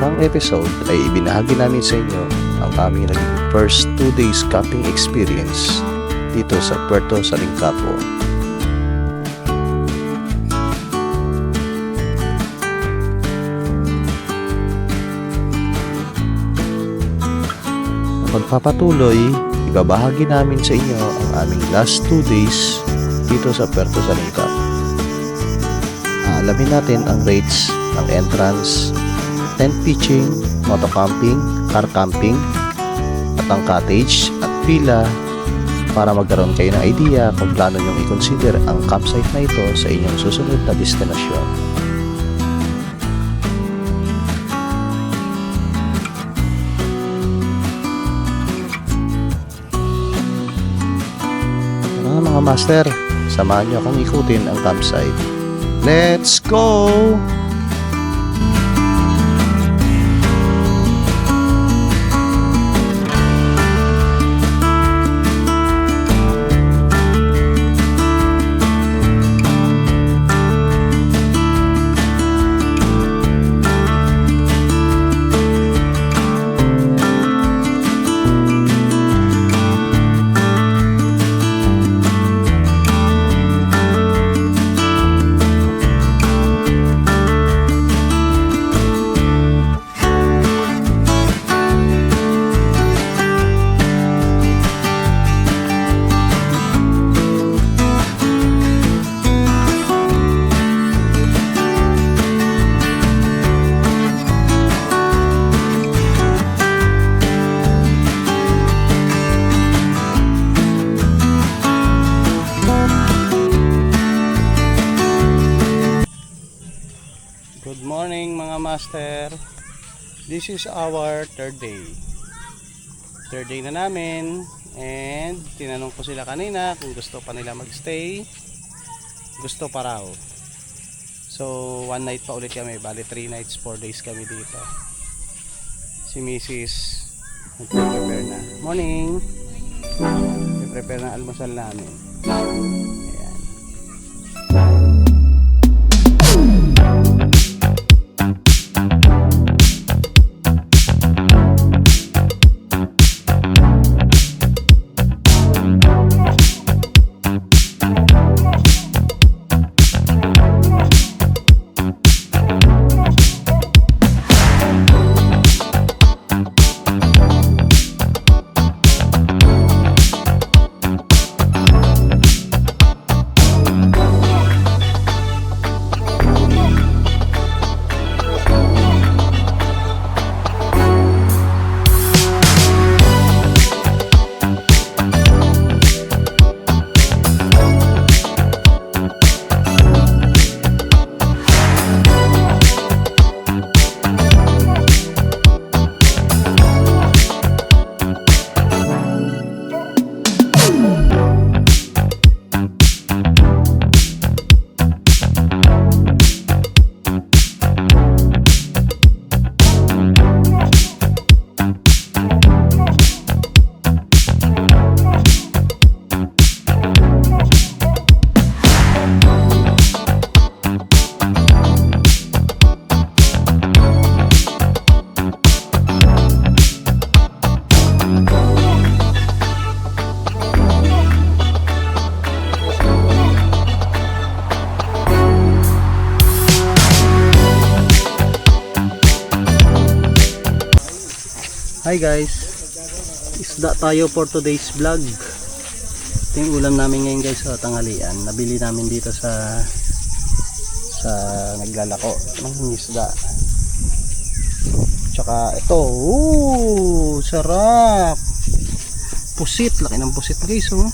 nakaraang episode ay ibinahagi namin sa inyo ang aming naging first 2 days camping experience dito sa Puerto Salincapua. Pagpapatuloy, ibabahagi namin sa inyo ang aming last 2 days dito sa Puerto Salincapua. Alamin natin ang rates ng entrance, tent pitching, moto camping, car camping, at ang cottage at villa para magkaroon kayo ng idea kung plano nyong i-consider ang campsite na ito sa inyong susunod na destinasyon. Mga master, samahan nyo akong ikutin ang campsite. Let's go! Good morning mga master. This is our third day. Third day na namin, and tinanong ko sila kanina kung gusto pa nila magstay. Gusto pa raw. So 1 night pa ulit kami, bali 3 nights 4 days kami dito. Si Mrs. nagpe-prepare na. Morning. Nagpe-prepare na almusal namin. Ayan. Hi guys, isda tayo for today's vlog. Ito yung ulam namin ngayon guys, tanghalian. Nabili namin dito sa naglalako ng isda. Tsaka ito, sarap. Pusit, laki ng pusit guys, oh.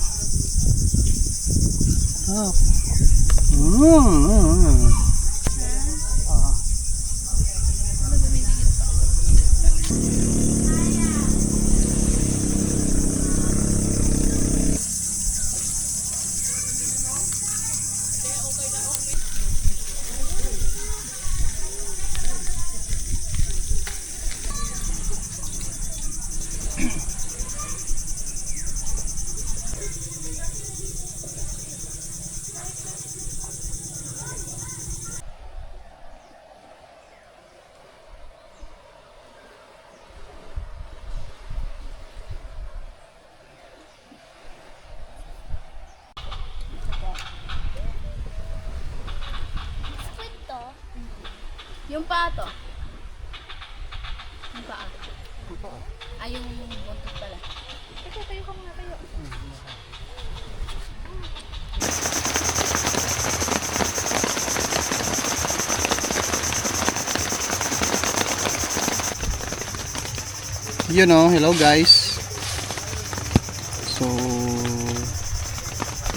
Yung paa to. Yung paa. Ay, yung buntot pala. Ito, tayo ka muna tayo. Yun oh, hello guys. So,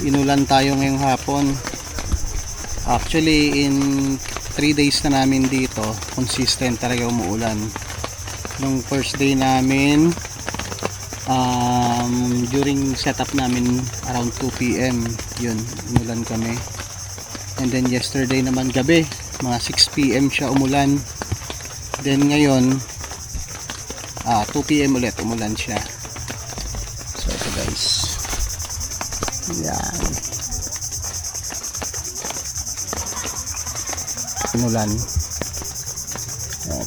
inulan tayo ngayong hapon. Actually, in 3 days na namin dito, consistent talaga umuulan. Nung first day namin, during setup namin around 2 PM, yun, inulan kami. And then yesterday naman gabi, mga 6 PM siya umulan. Then ngayon, 2 PM ulit umulan siya. So ito guys, yan, inulan.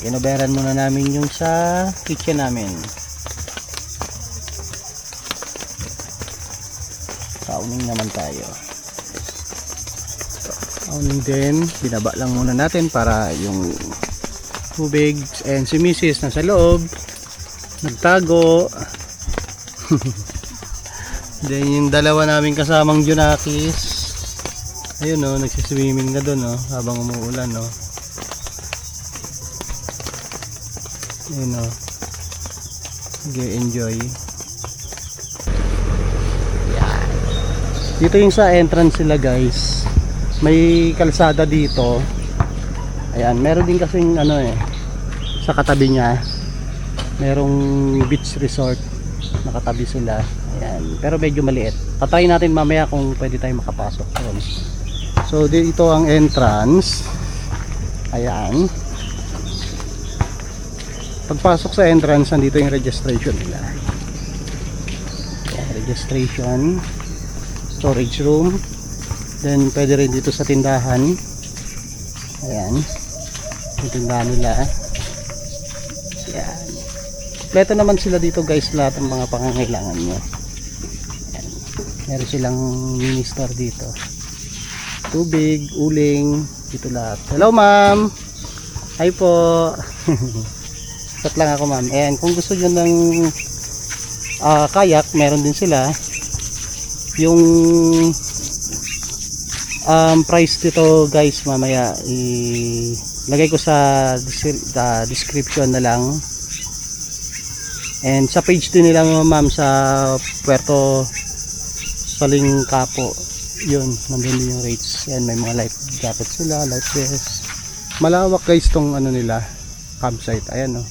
Kinoberan muna namin yung sa kitchen namin. Kauning naman tayo. Kauning din, binaba lang muna natin para yung tubig. And si Mrs. nasa loob nagtago. Then yung dalawa namin kasamang Junakis, ayun o, nagsiswimming na doon o, habang umuulan o. Ayun o, nag-enjoy. Dito yung sa entrance sila guys, may kalsada dito. Ayan, meron din kasing ano sa katabi niya merong beach resort, nakatabi sila. Ayan, pero medyo maliit. Tatry natin mamaya kung pwede tayo makapasok doon. So dito ang entrance. Ayan, pagpasok sa entrance, nandito yung registration nila. Ayan, registration, storage room. Then pwede rin dito sa tindahan. Ayan, yung tindahan nila. Ayan, kompleto naman sila dito guys, lahat ng mga pangangailangan nyo. Ayan, meron silang mini store dito, tubig, uling, dito lahat. Hello ma'am, hi po. Sat lang ako ma'am. Ayan, kung gusto nyo ng kayak, meron din sila. Yung price dito guys, mamaya ilagay ko sa description na lang. And sa page din nila ma'am sa Puerto Salingcapo, yun, nandun din yung rates. Yan, may mga life jacket sila, life vest. Malawak guys tong ano nila, campsite. Ayan o.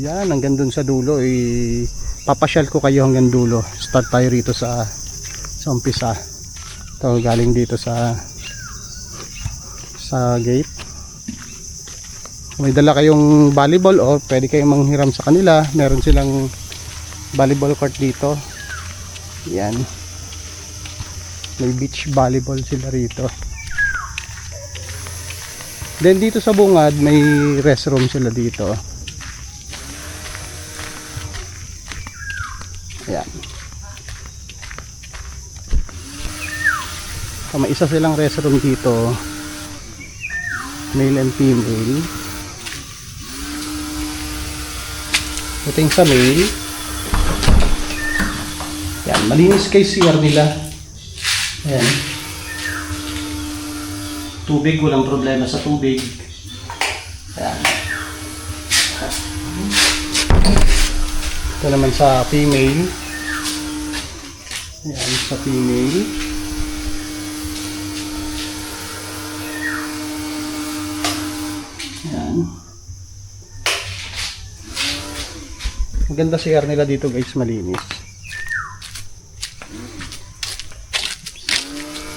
Yan, hanggang dun sa dulo. Papasyal ko kayo hanggang dulo. Start tayo rito sa umpisa. Ito, galing dito sa gate. May dala kayong volleyball o pwede kayong manghiram sa kanila. Meron silang volleyball court dito. Yan, may beach volleyball sila rito. Then dito sa bungad, may restroom sila dito. Yan, so, may isa silang restroom dito, male and female. Ito yung sa male. Yan, malinis kay CR nila. Ayan, tubig, walang problema sa tubig. Ayan. Ito naman sa female. Ayan, sa female. Ayan. Maganda CR nila dito guys, malinis.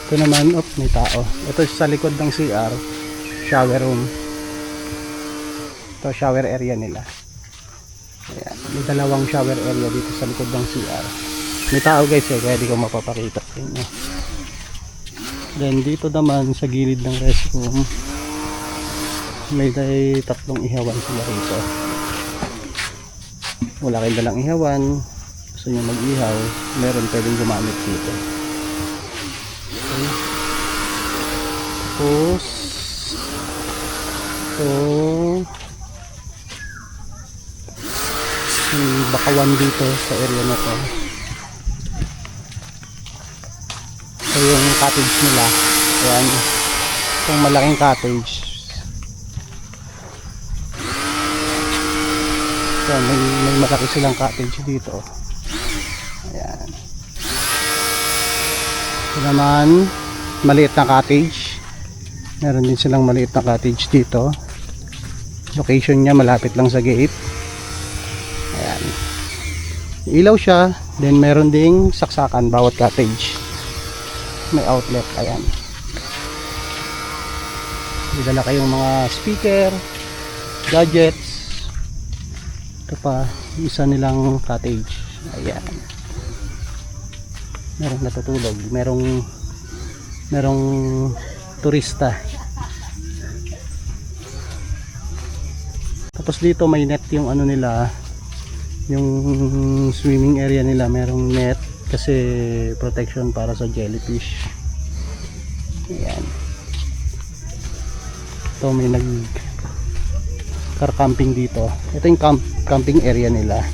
Ito naman, may tao. Ito sa likod ng CR, shower room. Ito shower area nila. Ayan, may dalawang shower area dito sa likod ng CR. May tao guys kaya di ko mapapakita sa inyo. Then dito naman sa gilid ng restroom, may tatlong ihawan sila rito. Wala kayong dalang ihawan, gusto nyo mag-ihaw, meron pwedeng gumamit dito. Okay. Tapos So, bakawan dito sa area na to. So, yung cottage nila, ayan, yung malaking cottage. So, may malaki silang cottage dito. Ayan. Ito naman, maliit na cottage. Meron din silang maliit na cottage dito. Location niya malapit lang sa gate. Ayan. Ilaw siya. Then meron ding saksakan bawat cottage. May outlet. Ayan. Didala kayong mga speaker, gadgets. Ito pa, isa nilang cottage. Ayan. Merong natutulog. Merong turista. Tapos dito may net yung ano nila, yung swimming area nila, merong net kasi protection para sa jellyfish. Ayan. Ito may car camping dito. Ito yung camping area nila.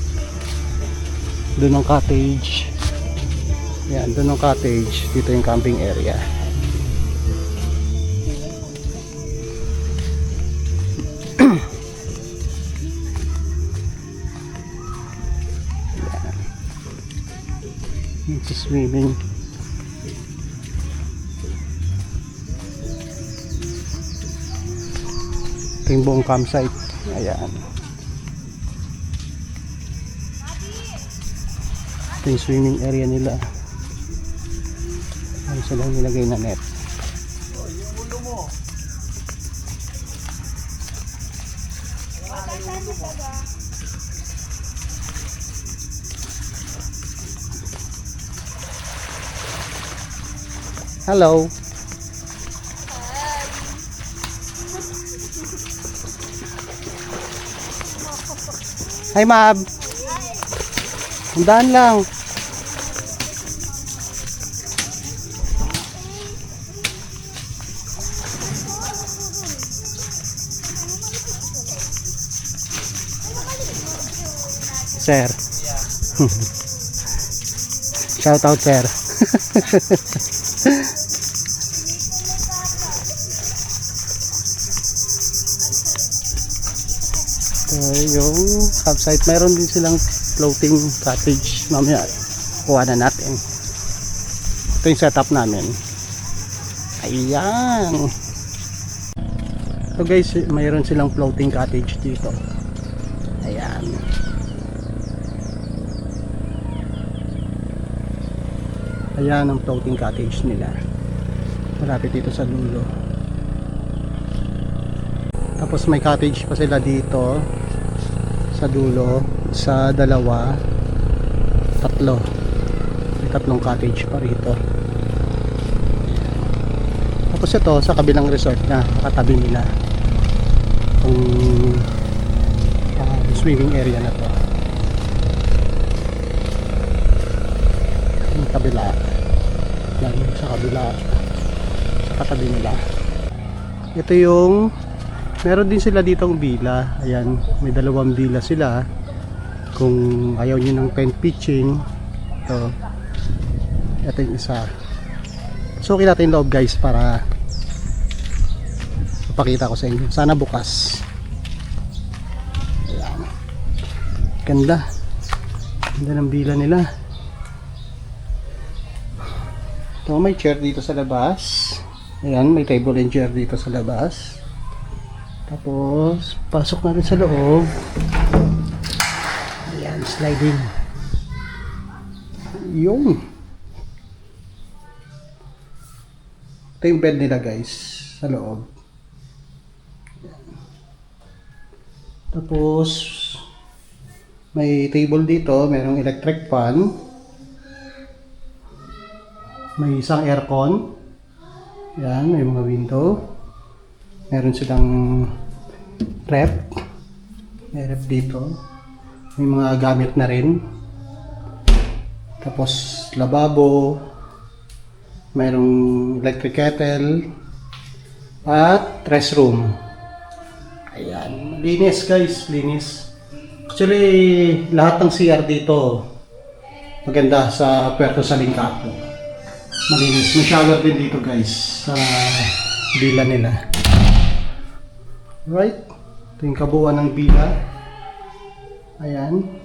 Doon ang cottage. Ayan, doon ang cottage. Dito yung camping area. Swimming. Ito yung buong campsite. Ayan. Ito yung swimming area nila. Ano silang nilagay na net. Hello. Hi, Mab. Handaan lang. Sir. Shout out, sir. Yung campsite, mayroon din silang floating cottage. Mamaya kuha na natin. Ito yung setup namin. Ayan. So guys, mayroon silang floating cottage dito. Ayan. Ayan ang floating cottage nila. Malapit dito sa dulo. Tapos may cottage pa sila dito sa dulo, sa dalawa, tatlo. May tatlong cottage pa rito. Tapos ito sa kabilang resort na nakatabi nila. Itong swimming area na to. Yung kabila. Yan, sa kabila. Sa katabi nila. Ito yung meron din sila ditong villa. Ayan, may dalawang villa sila. Kung ayaw nyo ng tent pitching, ito yung isa. Sukin natin loob guys para mapakita ko sa inyo. Sana bukas. Ayan. Ganda. Ganda ng villa nila. Ito, may chair dito sa labas. Ayan, may table and chair dito sa labas. Tapos, pasok natin sa loob. Ayan, sliding. Yung. Ito yung bed nila guys, sa loob. Ayan. Tapos, may table dito, mayroong electric fan. May isang aircon. Ayan, may mga window. Meron silang rep. May rep dito. May mga gamit na rin. Tapos lababo. Mayroong electric kettle. at restroom. Ayan, linis guys, linis. Actually, lahat ng CR dito maganda sa Puerto Salingapo. Malinis. May shower din dito guys sa villa nila. Right? Ito yung kabuuan ng villa. Ayan.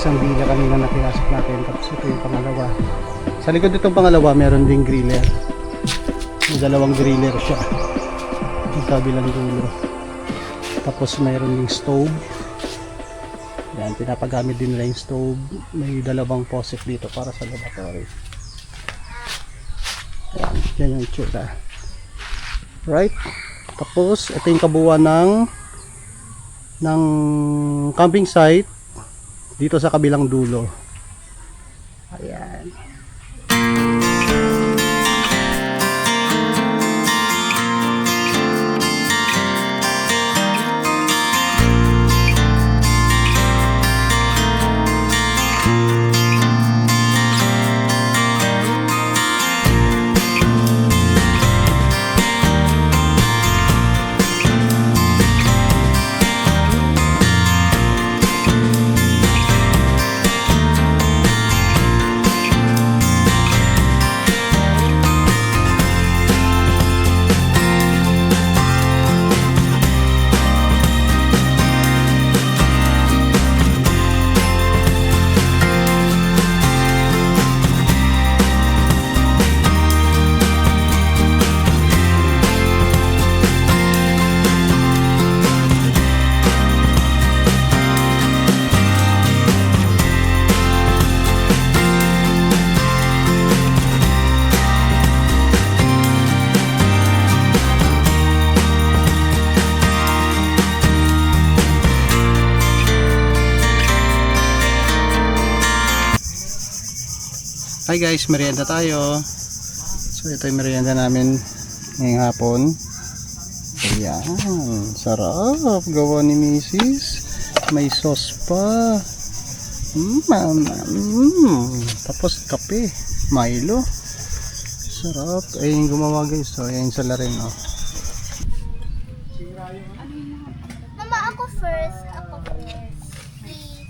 Isang villa kanina na pinasok natin, tapos ito yung pangalawa. Sa likod itong pangalawa meron ding griller. May dalawang griller siya yung kabilang dulo. Tapos mayroon ding stove. Yan, pinapagamit din nila yung stove. May dalawang faucet dito para sa laboratory. Yan, yan yung itsura. Right? Tapos ito yung kabuuan ng camping site dito sa kabilang dulo. Ayan. Hi guys, merienda tayo. So ito yung merienda namin ngayong hapon. Ayan, sarap gawa ni Mrs. May sauce pa. Tapos kape, Milo. Sarap. Ayun yung gumawa guys. So ayan sa larin oh. Mama, ako first. Ako first. Please.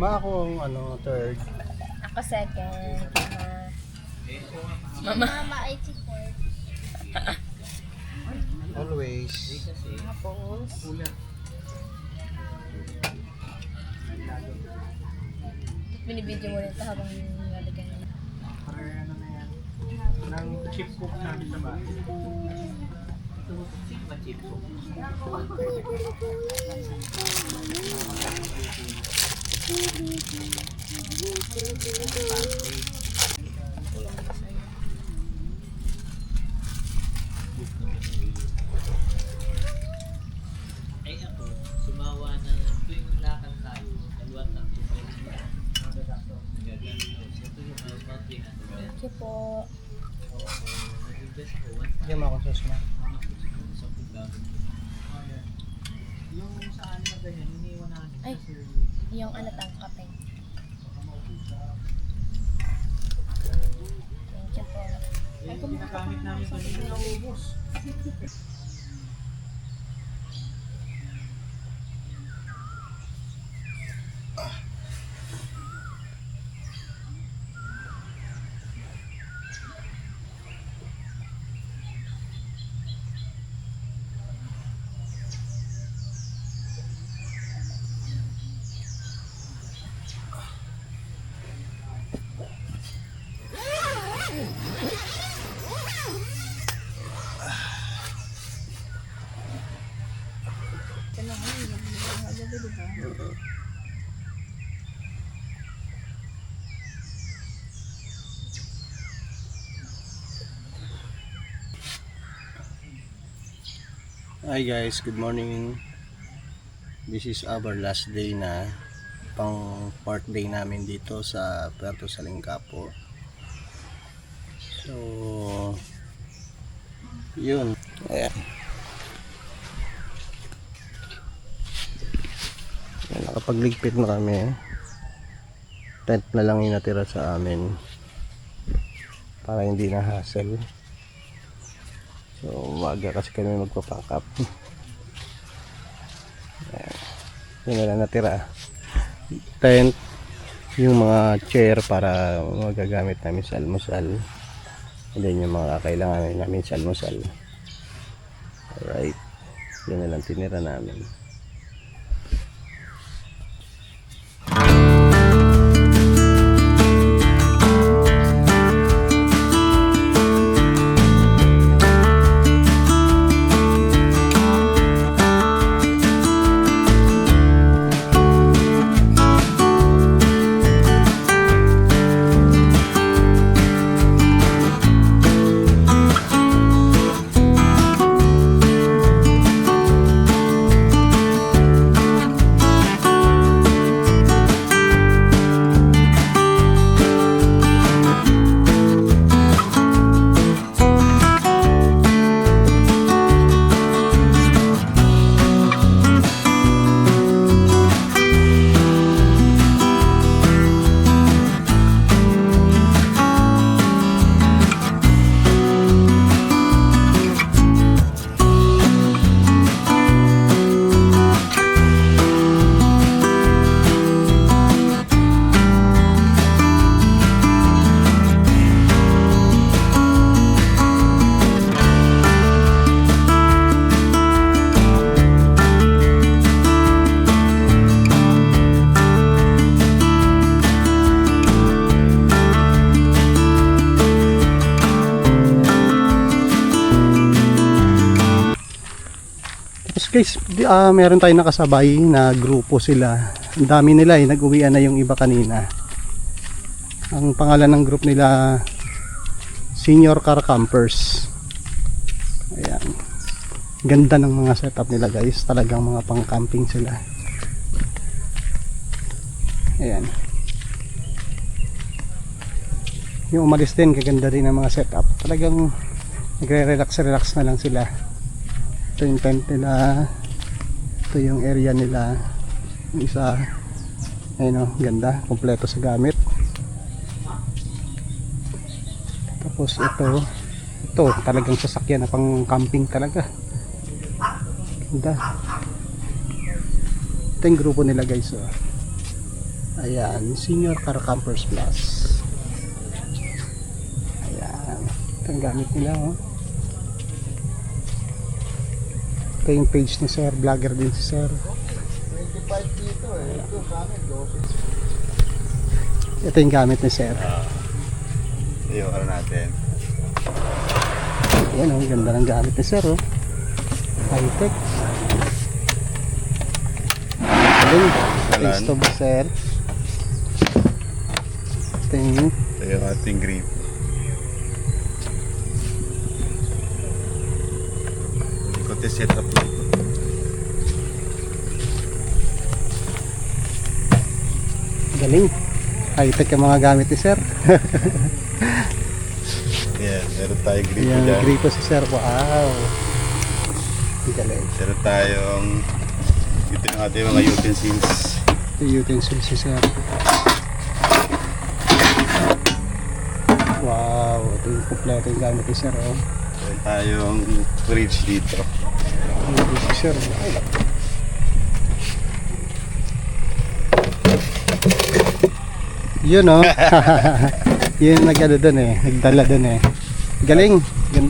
Ma ako ang third. Ako second. Mama ay support. Always. Tapos, binibidyo mo rin ito habang nalagyan mo. Ano na yan? Nang chip cook namin sa bahay. Ito, ba chip cook? Ay ako, sumawa na tuwing lakad tayo, dalawang tatlo pa rin sila. Ito yung about 300. Thank you po. Nag-invest ko, Hindi mo akong susma. sa paggamit. Yung sa anin na ganyan, iniwan namin. Ay. Kasi Yung ano tang kape. baka maubusan. Thank you po. Yung ginagamit namin kanina naubos. Hi guys, good morning. This is our last day na pang part day namin dito sa Puerto Salingapo. So yun. Ayan. Nakapagligpit na kami. Tent na lang yung natira sa amin para hindi na hassle. So umaga kasi kami magpapack up. Ayan. Yun na lang natira. Tent, yung mga chair para magagamit namin sa almusal. And then yung mga kailangan namin sa almusal. Alright. Yun na lang tinira namin. Guys, meron tayong nakasabay na grupo sila. Ang dami nila nag-uwian na yung iba kanina. Ang pangalan ng group nila Senior Car Campers. Ayan. Ganda ng mga setup nila guys. Talagang mga pang-camping sila. Ayan. Yung umalis din, kaganda rin ang mga setup. Talagang nagre-relax na lang sila. Ito yung tent nila, ito yung area nila, yung isa, ayun o, ganda, kompleto sa gamit. Tapos ito talagang sasakyan na pang camping talaga, ganda. Ito yung grupo nila guys, oh. Ayan, Senior Car Campers Plus. Ayan. Ito ang gamit nila, oh. Ito yung page ni Sir. Vlogger din si Sir. 25 dito eh. Ito sa amin, 12. Ito yung gamit ni Sir. Yung ano natin. Yan, oh. Ganda ng gamit ni Sir, oh. High-tech. Galing. Ito yung stove ni Sir. Ito yung Ito yung ating grip. Ito yung setup lang. galing. High-tech ang mga gamit ni Sir. Yan, meron tayong grip Yung dyan. gripo si Sir. Wow. Galing. Meron tayong ito yung ating mga utensils. Ito yung utensils si Sir. Wow. Ito yung kompleto yung gamit ni Sir. Oh. Meron tayong fridge dito. Ito si Sir. Ay. Yun, oh. Yun nagano doon eh. Nagdala doon eh. Galing.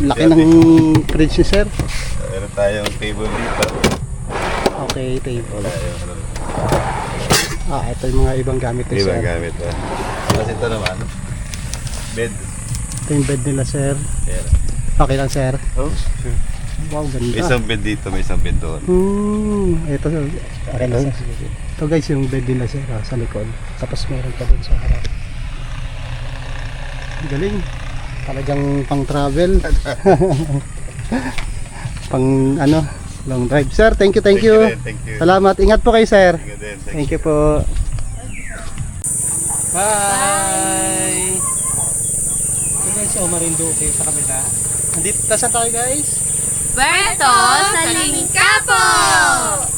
Laki ng fridge ni Sir. Meron tayong table dito. Okay, table. Ayun, Ito yung mga ibang gamit ni Di ba Sir. gamit ba? Tapos ito naman, bed. Ito yung bed nila, Sir. Yan. Okay lang, Sir. Oh, sure. Wow, May ganda. isang bed dito, may isang bed doon. Ito, okay lang. Ito guys, yung bed nila Sir, sa likod. Tapos meron pa dun sa harap. Galing. Talagang pang travel. Pang ano, long drive. Sir, thank you, thank you. din, thank you. Salamat. Ingat po kayo, Sir. Thank you din, Thank you po. Bye! Ito guys, so Marinduque sa kabila. Nandito, tasan tayo guys? Puerto Saling Capo!